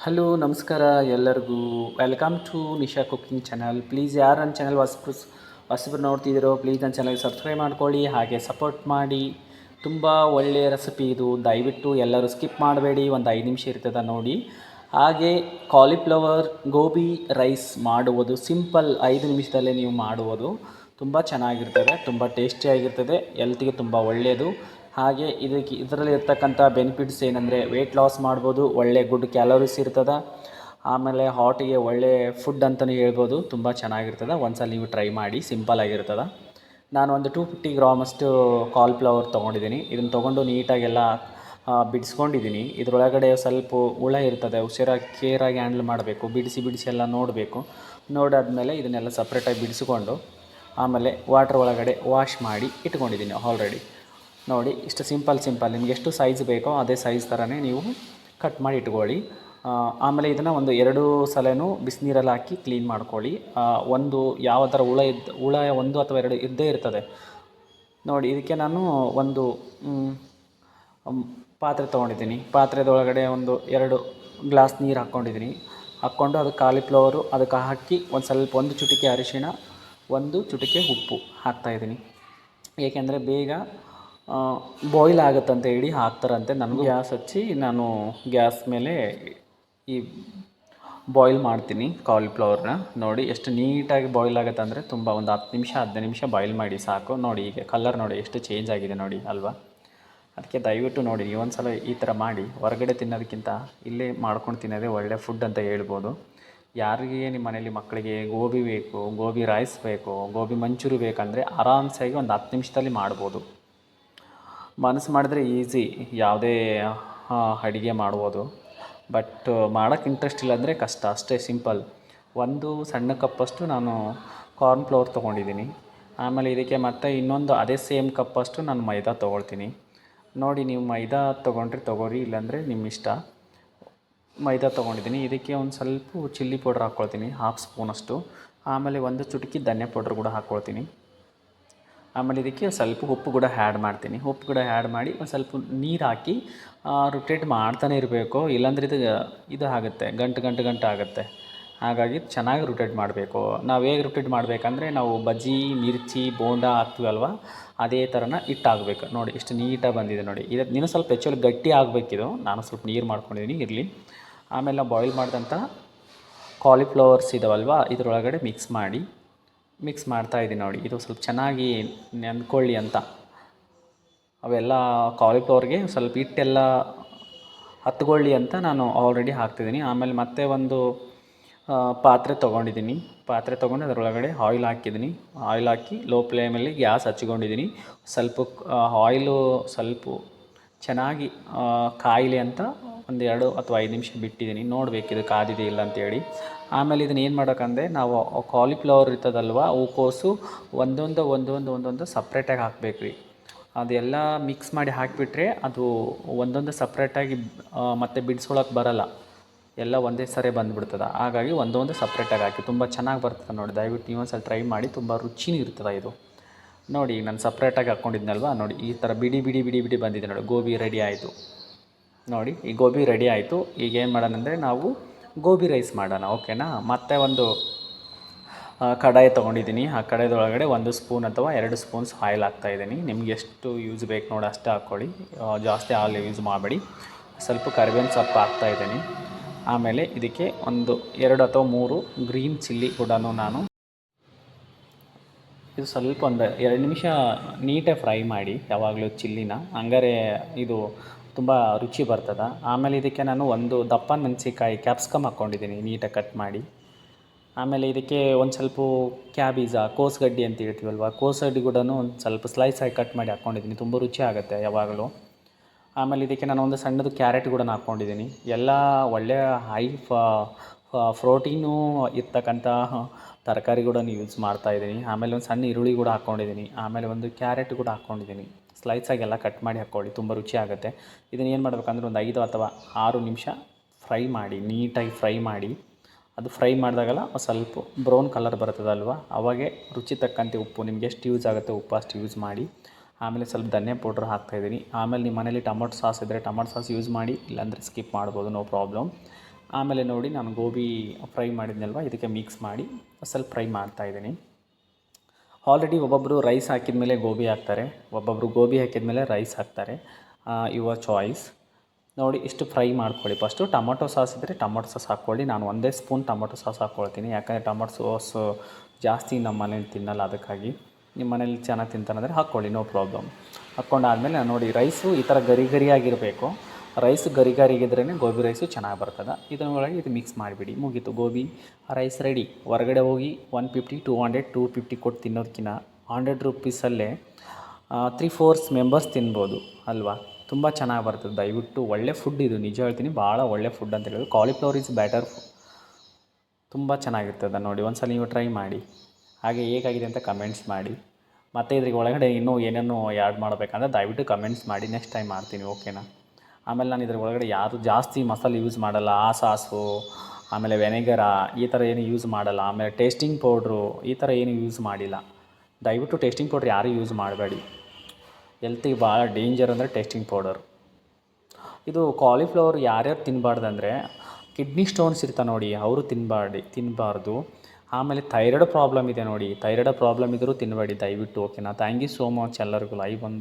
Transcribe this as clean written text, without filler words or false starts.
Hello ನಮಸ್ಕಾರ ಎಲ್ಲರಿಗೂ. Welcome to Nisha cooking channel. Please ಯಾರು ನನ್ನ ಚಾನಲ್ ಹೊಸಬ್ರು ನೋಡ್ತಿದ್ದೀರೋ ಪ್ಲೀಸ್ ನನ್ನ ಚಾನಲ್ಗೆ ಸಬ್ಸ್ಕ್ರೈಬ್ ಮಾಡ್ಕೊಳ್ಳಿ, ಹಾಗೆ ಸಪೋರ್ಟ್ ಮಾಡಿ. ತುಂಬ ಒಳ್ಳೆಯ ರೆಸಿಪಿ ಇದು, ದಯವಿಟ್ಟು ಎಲ್ಲರೂ ಸ್ಕಿಪ್ ಮಾಡಬೇಡಿ. ಒಂದು 5 ನಿಮಿಷ ಇರ್ತದೆ ನೋಡಿ. ಹಾಗೆ ಕಾಲಿಫ್ಲವರ್ ಗೋಬಿ ರೈಸ್ ಮಾಡುವುದು ಸಿಂಪಲ್, 5 ನಿಮಿಷದಲ್ಲೇ ನೀವು ಮಾಡುವುದು. ತುಂಬ ಚೆನ್ನಾಗಿರ್ತದೆ, ತುಂಬ ಟೇಸ್ಟಿಯಾಗಿರ್ತದೆ, ಎಲ್ತಿಗೆ ತುಂಬ ಒಳ್ಳೆಯದು. ಹಾಗೆ ಇದರಲ್ಲಿ ಇರ್ತಕ್ಕಂಥ ಬೆನಿಫಿಟ್ಸ್ ಏನಂದರೆ ವೆಯ್ಟ್ ಲಾಸ್ ಮಾಡ್ಬೋದು, ಒಳ್ಳೆ ಗುಡ್ ಕ್ಯಾಲೋರೀಸ್ ಇರ್ತದೆ. ಆಮೇಲೆ ಹಾರ್ಟಿಗೆ ಒಳ್ಳೆ ಫುಡ್ ಅಂತಲೇ ಹೇಳ್ಬೋದು. ತುಂಬ ಚೆನ್ನಾಗಿರ್ತದೆ, ಒಂದ್ಸಲ ನೀವು ಟ್ರೈ ಮಾಡಿ, ಸಿಂಪಲ್ ಆಗಿರ್ತದೆ. ನಾನು ಒಂದು 250 ಗ್ರಾಮಷ್ಟು ಕಾಲಿಫ್ಲವರ್ ತೊಗೊಂಡಿದ್ದೀನಿ. ಇದನ್ನು ತೊಗೊಂಡು ನೀಟಾಗೆಲ್ಲ ಬಿಡಿಸ್ಕೊಂಡಿದ್ದೀನಿ. ಇದರೊಳಗಡೆ ಸ್ವಲ್ಪ ಹುಳ ಇರ್ತದೆ, ಕೇರಾಗಿ ಹ್ಯಾಂಡಲ್ ಮಾಡಬೇಕು. ಬಿಡಿಸಿ ಎಲ್ಲ ನೋಡಬೇಕು. ನೋಡಾದ್ಮೇಲೆ ಇದನ್ನೆಲ್ಲ ಸಪ್ರೇಟಾಗಿ ಬಿಡಿಸ್ಕೊಂಡು ಆಮೇಲೆ ವಾಟ್ರ್ ಒಳಗಡೆ ವಾಶ್ ಮಾಡಿ ಇಟ್ಕೊಂಡಿದ್ದೀನಿ ಆಲ್ರೆಡಿ. ನೋಡಿ, ಇಷ್ಟು ಸಿಂಪಲ್ ನಿಮ್ಗೆ ಎಷ್ಟು ಸೈಜ್ ಬೇಕೋ ಅದೇ ಸೈಜ್ ಥರನೇ ನೀವು ಕಟ್ ಮಾಡಿ ಇಟ್ಕೊಳ್ಳಿ. ಆಮೇಲೆ ಇದನ್ನು ಒಂದು 2 ಸಲನೂ ಬಿಸಿನೀರಲ್ಲಿ ಹಾಕಿ ಕ್ಲೀನ್ ಮಾಡ್ಕೊಳ್ಳಿ. ಒಂದು ಯಾವ ಥರ ಹುಳ 1 ಅಥವಾ 2 ಇದ್ದೇ ಇರ್ತದೆ. ನೋಡಿ, ಇದಕ್ಕೆ ನಾನು ಒಂದು ಪಾತ್ರೆ ತೊಗೊಂಡಿದ್ದೀನಿ. ಪಾತ್ರೆದೊಳಗಡೆ ಒಂದು 2 ಗ್ಲಾಸ್ ನೀರು ಹಾಕ್ಕೊಂಡು ಅದಕ್ಕೆ ಕಾಲಿಫ್ಲವರು ಅದಕ್ಕೆ ಹಾಕಿ ಒಂದು ಚುಟಿಕೆ ಅರಿಶಿಣ, 1 ಚುಟಿಕೆ ಉಪ್ಪು ಹಾಕ್ತಾಯಿದ್ದೀನಿ. ಏಕೆಂದರೆ ಬೇಗ ಬಾಯ್ಲ್ ಆಗುತ್ತಂತ ಹೇಳಿ ಹಾಕ್ತಾರಂತೆ. ನನಗೂ ಗ್ಯಾಸ್ ಹಚ್ಚಿ ನಾನು ಗ್ಯಾಸ್ ಮೇಲೆ ಈ ಬಾಯ್ಲ್ ಮಾಡ್ತೀನಿ ಕಾಲಿಫ್ಲವರ್ನ. ನೋಡಿ ಎಷ್ಟು ನೀಟಾಗಿ ಬಾಯ್ಲ್ ಆಗುತ್ತೆ ಅಂದರೆ ತುಂಬ ಒಂದು 10 ನಿಮಿಷ 15 ನಿಮಿಷ ಬಾಯ್ಲ್ ಮಾಡಿ ಸಾಕು. ನೋಡಿ, ಈಗ ಕಲರ್ ನೋಡಿ ಎಷ್ಟು ಚೇಂಜ್ ಆಗಿದೆ ನೋಡಿ ಅಲ್ವಾ. ಅದಕ್ಕೆ ದಯವಿಟ್ಟು ನೋಡಿ, ಒಂದು ಸಲ ಈ ಥರ ಮಾಡಿ. ಹೊರಗಡೆ ತಿನ್ನೋದಕ್ಕಿಂತ ಇಲ್ಲೇ ಮಾಡ್ಕೊಂಡು ತಿನ್ನೋದೇ ಒಳ್ಳೆ ಫುಡ್ ಅಂತ ಹೇಳ್ಬೋದು. ಯಾರಿಗೆ ನಿಮ್ಮ ಮನೇಲಿ ಮಕ್ಕಳಿಗೆ ಗೋಬಿ ಬೇಕು, ಗೋಬಿ ರೈಸ್ ಬೇಕು, ಗೋಬಿ ಮಂಚೂರಿ ಬೇಕಂದರೆ ಆರಾಮ್ಸಾಗಿ ಒಂದು 10 ನಿಮಿಷದಲ್ಲಿ ಮಾಡ್ಬೋದು. ಮನಸ್ಸು ಮಾಡಿದ್ರೆ ಈಸಿ ಯಾವುದೇ ಅಡುಗೆ ಮಾಡ್ಬೋದು. ಬಟ್ ಮಾಡೋಕ್ಕೆ ಇಂಟ್ರೆಸ್ಟ್ ಇಲ್ಲ ಅಂದರೆ ಕಷ್ಟ, ಅಷ್ಟೇ ಸಿಂಪಲ್. ಒಂದು ಸಣ್ಣ ಕಪ್ಪಷ್ಟು ನಾನು ಕಾರ್ನ್ ಫ್ಲೋರ್ ತೊಗೊಂಡಿದ್ದೀನಿ. ಆಮೇಲೆ ಇದಕ್ಕೆ ಮತ್ತೆ ಇನ್ನೊಂದು ಅದೇ ಸೇಮ್ ಕಪ್ಪಷ್ಟು ನಾನು ಮೈದಾ ತೊಗೊಳ್ತೀನಿ. ನೋಡಿ, ನೀವು ಮೈದಾ ತೊಗೊಂಡ್ರೆ ತೊಗೋರಿ, ಇಲ್ಲಾಂದರೆ ನಿಮ್ಮ ಇಷ್ಟ. ಮೈದಾ ತೊಗೊಂಡಿದ್ದೀನಿ. ಇದಕ್ಕೆ ಒಂದು ಸ್ವಲ್ಪ ಚಿಲ್ಲಿ ಪೌಡ್ರ್ ಹಾಕ್ಕೊಳ್ತೀನಿ, 1/2 ಸ್ಪೂನಷ್ಟು. ಆಮೇಲೆ 1 ಚುಟುಕಿ ಧನಿಯಾ ಪೌಡ್ರ್ ಕೂಡ ಹಾಕ್ಕೊಳ್ತೀನಿ. ಆಮೇಲೆ ಇದಕ್ಕೆ ಸ್ವಲ್ಪ ಉಪ್ಪು ಕೂಡ ಆ್ಯಡ್ ಮಾಡ್ತೀನಿ. ಉಪ್ಪು ಕೂಡ ಆ್ಯಡ್ ಮಾಡಿ ಒಂದು ಸ್ವಲ್ಪ ನೀರು ಹಾಕಿ ರೊಟೇಟ್ ಮಾಡ್ತಾನೆ ಇರಬೇಕು. ಇಲ್ಲಾಂದರೆ ಇದು ಆಗುತ್ತೆ, ಗಂಟು ಆಗುತ್ತೆ. ಹಾಗಾಗಿ ಚೆನ್ನಾಗಿ ರೊಟೇಟ್ ಮಾಡಬೇಕು. ನಾವು ಹೇಗೆ ರೊಟೇಟ್ ಮಾಡಬೇಕಂದ್ರೆ, ನಾವು ಬಜ್ಜಿ, ಮಿರ್ಚಿ, ಬೋಂಡ ಹಾಕ್ತೀವಲ್ವ, ಅದೇ ಥರನ ಹಿಟ್ಟಾಗಬೇಕು. ನೋಡಿ, ಎಷ್ಟು ನೀಟಾಗಿ ಬಂದಿದೆ ನೋಡಿ. ಇನ್ನೂ ಸ್ವಲ್ಪ ಹೆಚ್ಚು ಗಟ್ಟಿ ಆಗಬೇಕಿದು. ನಾನು ಸ್ವಲ್ಪ ನೀರು ಮಾಡ್ಕೊಂಡಿದ್ದೀನಿ, ಇರಲಿ. ಆಮೇಲೆ ನಾವು ಬಾಯ್ಲ್ ಮಾಡಿದಂಥ ಕಾಲಿಫ್ಲವರ್ಸ್ ಇದಾವಲ್ವ, ಇದರೊಳಗಡೆ ಮಿಕ್ಸ್ ಮಾಡ್ತಾಯಿದ್ದೀನಿ. ನೋಡಿ, ಇದು ಸ್ವಲ್ಪ ಚೆನ್ನಾಗಿ ನೆಂದ್ಕೊಳ್ಳಿ ಅಂತ. ಅವೆಲ್ಲ ಕಾಲಿಫ್ಲವರ್ಗೆ ಸ್ವಲ್ಪ ಹಿಟ್ಟೆಲ್ಲ ಹತ್ಕೊಳ್ಳಿ ಅಂತ ನಾನು ಆಲ್ರೆಡಿ ಹಾಕ್ತಿದ್ದೀನಿ. ಆಮೇಲೆ ಮತ್ತೆ ಒಂದು ಪಾತ್ರೆ ತೊಗೊಂಡು ಅದರೊಳಗಡೆ ಆಯಿಲ್ ಹಾಕಿ ಲೋ ಫ್ಲೇಮಲ್ಲಿ ಗ್ಯಾಸ್ ಹಚ್ಕೊಂಡಿದ್ದೀನಿ. ಆಯಿಲು ಸ್ವಲ್ಪ ಚೆನ್ನಾಗಿ ಕಾಯಲಿ ಅಂತ ಒಂದು 2 ಅಥವಾ 5 ನಿಮಿಷ ಬಿಟ್ಟಿದ್ದೀನಿ. ನೋಡಬೇಕು ಇದು ಕಾದಿದೆ ಇಲ್ಲ ಅಂತೇಳಿ. ಆಮೇಲೆ ಇದನ್ನು ಏನು ಮಾಡೋಕ್ಕಂದರೆ, ನಾವು ಕಾಲಿಫ್ಲವರ್ ಇರ್ತದಲ್ವ, ಹೂಕೋಸು ಒಂದೊಂದು ಸಪ್ರೇಟಾಗಿ ಹಾಕಬೇಕು ರೀ. ಅದೆಲ್ಲ ಮಿಕ್ಸ್ ಮಾಡಿ ಹಾಕಿಬಿಟ್ರೆ ಅದು ಒಂದೊಂದು ಸಪ್ರೇಟಾಗಿ ಮತ್ತೆ ಬಿಡಿಸ್ಕೊಳಕ್ಕೆ ಬರೋಲ್ಲ, ಎಲ್ಲ ಒಂದೇ ಸರಿ ಬಂದುಬಿಡ್ತದೆ. ಹಾಗಾಗಿ ಒಂದೊಂದು ಸಪ್ರೇಟಾಗಿ ಹಾಕಿ ತುಂಬ ಚೆನ್ನಾಗಿ ಬರ್ತದೆ ನೋಡಿ. ದಯವಿಟ್ಟು ನೀವು ಒಂದು ಸಲ ಟ್ರೈ ಮಾಡಿ, ತುಂಬ ರುಚಿನೂ ಇರ್ತದೆ ಇದು. ನೋಡಿ, ನಾನು ಸಪ್ರೇಟಾಗಿ ಹಾಕ್ಕೊಂಡಿದ್ನಲ್ವ, ನೋಡಿ ಈ ಥರ ಬಿಡಿ ಬಂದಿದೆ ನೋಡಿ. ಗೋಬಿ ರೆಡಿ ಆಯಿತು ನೋಡಿ. ಈ ಗೋಬಿ ರೆಡಿ ಆಯಿತು. ಈಗ ಏನು ಮಾಡೋಣಂದರೆ, ನಾವು ಗೋಬಿ ರೈಸ್ ಮಾಡೋಣ, ಓಕೆನಾ. ಮತ್ತೆ ಒಂದು ಕಡಾಯಿ ತೊಗೊಂಡಿದ್ದೀನಿ. ಆ ಕಡಾಯಿದೊಳಗಡೆ 1 ಸ್ಪೂನ್ ಅಥವಾ 2 ಸ್ಪೂನ್ಸ್ ಆಯಿಲ್ ಹಾಕ್ತಾಯಿದ್ದೀನಿ. ನಿಮ್ಗೆ ಎಷ್ಟು ಯೂಸ್ ಬೇಕು ನೋಡಿ ಅಷ್ಟೇ ಹಾಕ್ಕೊಳ್ಳಿ, ಜಾಸ್ತಿ ಆಯಿಲ್ ಯೂಸ್ ಮಾಡಬೇಡಿ. ಸ್ವಲ್ಪ ಕರಿಬೇವಿನ ಸೊಪ್ಪು ಹಾಕ್ತಾಯಿದ್ದೀನಿ. ಆಮೇಲೆ ಇದಕ್ಕೆ ಒಂದು 2 ಅಥವಾ 3 ಗ್ರೀನ್ ಚಿಲ್ಲಿ ಕೂಡ ನಾನು ಇದು ಸ್ವಲ್ಪ ಒಂದು 2 ನಿಮಿಷ ನೀಟಾಗಿ ಫ್ರೈ ಮಾಡಿ ಯಾವಾಗಲೂ ಚಿಲ್ಲಿನ, ಹಂಗಾರೆ ಇದು ತುಂಬ ರುಚಿ ಬರ್ತದೆ. ಆಮೇಲೆ ಇದಕ್ಕೆ ನಾನು ಒಂದು ದಪ್ಪ ಮೆಣಸಿನ್ಕಾಯಿ ಕ್ಯಾಪ್ಸಿಕಮ್ ಹಾಕ್ಕೊಂಡಿದ್ದೀನಿ, ನೀಟಾಗಿ ಕಟ್ ಮಾಡಿ. ಆಮೇಲೆ ಇದಕ್ಕೆ ಒಂದು ಸ್ವಲ್ಪ ಕ್ಯಾಬೇಜ, ಕೋಸುಗಡ್ಡೆ ಅಂತ ಹೇಳ್ತೀವಲ್ವ, ಕೋಸುಗಡ್ಡೆ ಕೂಡ ಒಂದು ಸ್ವಲ್ಪ ಸ್ಲೈಸಾಗಿ ಕಟ್ ಮಾಡಿ ಹಾಕ್ಕೊಂಡಿದ್ದೀನಿ. ತುಂಬ ರುಚಿ ಆಗುತ್ತೆ ಯಾವಾಗಲೂ. ಆಮೇಲೆ ಇದಕ್ಕೆ ನಾನು ಒಂದು ಸಣ್ಣದು ಕ್ಯಾರೆಟ್ ಕೂಡ ಹಾಕ್ಕೊಂಡಿದ್ದೀನಿ. ಎಲ್ಲ ಒಳ್ಳೆಯ ಹೈ ಪ್ರೋಟೀನು ಇರ್ತಕ್ಕಂಥ ತರಕಾರಿ ಕೂಡ ಯೂಸ್ ಮಾಡ್ತಾಯಿದ್ದೀನಿ. ಆಮೇಲೆ ಒಂದು ಸಣ್ಣ ಈರುಳ್ಳಿ ಕೂಡ ಹಾಕ್ಕೊಂಡಿದ್ದೀನಿ. ಆಮೇಲೆ ಒಂದು ಕ್ಯಾರೆಟ್ ಕೂಡ ಹಾಕ್ಕೊಂಡಿದ್ದೀನಿ. ಸ್ಲೈಸಾಗೆಲ್ಲ ಕಟ್ ಮಾಡಿ ಹಾಕ್ಕೊಳ್ಳಿ, ತುಂಬ ರುಚಿ ಆಗುತ್ತೆ. ಇದನ್ನು ಏನು ಮಾಡಬೇಕಂದ್ರೆ, ಒಂದು 5 ಅಥವಾ 6 ನಿಮಿಷ ನೀಟಾಗಿ ಫ್ರೈ ಮಾಡಿ. ಅದು ಫ್ರೈ ಮಾಡಿದಾಗೆಲ್ಲ ಸ್ವಲ್ಪ ಬ್ರೌನ್ ಕಲರ್ ಬರ್ತದಲ್ವ, ಅವಾಗೆ ರುಚಿ ತಕ್ಕಂತೆ ಉಪ್ಪು, ನಿಮ್ಗೆ ಎಷ್ಟು ಯೂಸ್ ಆಗುತ್ತೆ ಉಪ್ಪು ಅಷ್ಟು ಯೂಸ್ ಮಾಡಿ. ಆಮೇಲೆ ಸ್ವಲ್ಪ ಧನಿಯಾ ಪೌಡ್ರ್ ಹಾಕ್ತಾಯಿದ್ದೀನಿ. ಆಮೇಲೆ ನಿಮ್ಮ ಮನೇಲಿ ಟೊಮೊಟೊ ಸಾಸ್ ಇದ್ದರೆ ಟೊಮೊಟೊ ಸಾಸ್ ಯೂಸ್ ಮಾಡಿ, ಇಲ್ಲಾಂದರೆ ಸ್ಕಿಪ್ ಮಾಡ್ಬೋದು, ನೋ ಪ್ರಾಬ್ಲಮ್. ಆಮೇಲೆ ನೋಡಿ ನಾನು ಗೋಬಿ ಫ್ರೈ ಮಾಡಿದ್ನಲ್ವ ಇದಕ್ಕೆ ಮಿಕ್ಸ್ ಮಾಡಿ ಸ್ವಲ್ಪ ಫ್ರೈ ಮಾಡ್ತಾಯಿದ್ದೀನಿ. ಆಲ್ರೆಡಿ ಒಬ್ಬೊಬ್ಬರು ರೈಸ್ ಹಾಕಿದ ಮೇಲೆ ಗೋಬಿ ಹಾಕ್ತಾರೆ, ಒಬ್ಬೊಬ್ಬರು ಗೋಬಿ ಹಾಕಿದ ಮೇಲೆ ರೈಸ್ ಹಾಕ್ತಾರೆ, ಯುವರ್ ಚಾಯ್ಸ್. ನೋಡಿ ಇಷ್ಟು ಫ್ರೈ ಮಾಡ್ಕೊಳ್ಳಿ. ಫಸ್ಟು ಟೊಮೊಟೊ ಸಾಸ್ ಇದ್ದರೆ ಟೊಮೊಟೊ ಸಾಸ್ ಹಾಕ್ಕೊಳ್ಳಿ. ನಾನು 1 ಸ್ಪೂನ್ ಟೊಮೊಟೊ ಸಾಸ್ ಹಾಕ್ಕೊಳ್ತೀನಿ, ಯಾಕಂದರೆ ಟೊಮೊಟೊ ಸಾಸು ಜಾಸ್ತಿ ನಮ್ಮ ಮನೇಲಿ ತಿನ್ನಲ್ಲ, ಅದಕ್ಕಾಗಿ. ನಿಮ್ಮ ಮನೇಲಿ ಚೆನ್ನಾಗಿ ತಿಂತಾನಂದರೆ ಹಾಕ್ಕೊಳ್ಳಿ, ನೋ ಪ್ರಾಬ್ಲಮ್. ಹಾಕ್ಕೊಂಡಾದ್ಮೇಲೆ ನೋಡಿ ರೈಸು ಈ ಥರ ಗರಿ ಗರಿಯಾಗಿರಬೇಕು. ರೈಸು ಗರಿ ಗರಿಗಿದ್ರೇ ಗೋಬಿ ರೈಸು ಚೆನ್ನಾಗಿ ಬರ್ತದೆ. ಇದರೊಳಗೆ ಇದು ಮಿಕ್ಸ್ ಮಾಡಿಬಿಡಿ, ಮುಗೀತು, ಗೋಬಿ ರೈಸ್ ರೆಡಿ. ಹೊರಗಡೆ ಹೋಗಿ 150, 200, 250 ಕೊಟ್ಟು ತಿನ್ನೋದಕ್ಕಿಂತ 100 ರುಪೀಸಲ್ಲೇ 3-4 ಮೆಂಬರ್ಸ್ ತಿನ್ಬೋದು ಅಲ್ವಾ. ತುಂಬ ಚೆನ್ನಾಗಿ ಬರ್ತದೆ. ದಯವಿಟ್ಟು ಒಳ್ಳೆ ಫುಡ್ ಇದು, ನಿಜ ಹೇಳ್ತೀನಿ, ಭಾಳ ಒಳ್ಳೆ ಫುಡ್ ಅಂತ ಹೇಳೋದು. ಕಾಲಿಫ್ಲವರ್ ಈಸ್ ಬೆಟರ್, ತುಂಬ ಚೆನ್ನಾಗಿರ್ತದೆ. ನೋಡಿ ಒಂದ್ಸಲ ನೀವು ಟ್ರೈ ಮಾಡಿ, ಹಾಗೆ ಹೇಗಾಗಿದೆ ಅಂತ ಕಮೆಂಟ್ಸ್ ಮಾಡಿ. ಮತ್ತು ಇದ್ರಿಗೆ ಒಳಗಡೆ ಇನ್ನೂ ಏನೇನೋ ಆ್ಯಡ್ ಮಾಡಬೇಕಂದ್ರೆ ದಯವಿಟ್ಟು ಕಮೆಂಟ್ಸ್ ಮಾಡಿ, ನೆಕ್ಸ್ಟ್ ಟೈಮ್ ಮಾಡ್ತೀನಿ, ಓಕೆನಾ. ಆಮೇಲೆ ನಾನು ಇದ್ರ ಒಳಗಡೆ ಯಾವುದು ಜಾಸ್ತಿ ಮಸಾಲೆ ಯೂಸ್ ಮಾಡಲ್ಲ. ಆ ಸಾಸು, ಆಮೇಲೆ ವೆನೆಗರ ಈ ಥರ ಏನು ಯೂಸ್ ಮಾಡಲ್ಲ. ಆಮೇಲೆ ಟೇಸ್ಟಿಂಗ್ ಪೌಡ್ರು ಈ ಥರ ಏನು ಯೂಸ್ ಮಾಡಿಲ್ಲ. ದಯವಿಟ್ಟು ಟೇಸ್ಟಿಂಗ್ ಪೌಡ್ರ್ ಯಾರೂ ಯೂಸ್ ಮಾಡಬೇಡಿ, ಹೆಲ್ತಿಗೆ ಭಾಳ ಡೇಂಜರ್ ಅಂದರೆ ಟೇಸ್ಟಿಂಗ್ ಪೌಡರ್. ಇದು ಕಾಲಿಫ್ಲವರ್ ಯಾರ್ಯಾರು ತಿನ್ನಬಾರ್ದಂದರೆ ಕಿಡ್ನಿ ಸ್ಟೋನ್ಸ್ ಇರ್ತಾವೆ ನೋಡಿ, ಅವರು ತಿನ್ನಬಾರ್ದು. ಆಮೇಲೆ ಥೈರಾಯ್ಡ್ ಪ್ರಾಬ್ಲಮ್ ಇದೆ ನೋಡಿ, ಥೈರಾಯ್ಡ್ ಪ್ರಾಬ್ಲಮ್ ಇದ್ದರೂ ತಿನ್ನಬೇಡಿ ದಯವಿಟ್ಟು, ಓಕೆನಾ. ಥ್ಯಾಂಕ್ ಯು ಸೋ ಮಚ್ ಎಲ್ಲರಿಗೂ. ಲೈವ್ ಬಂದು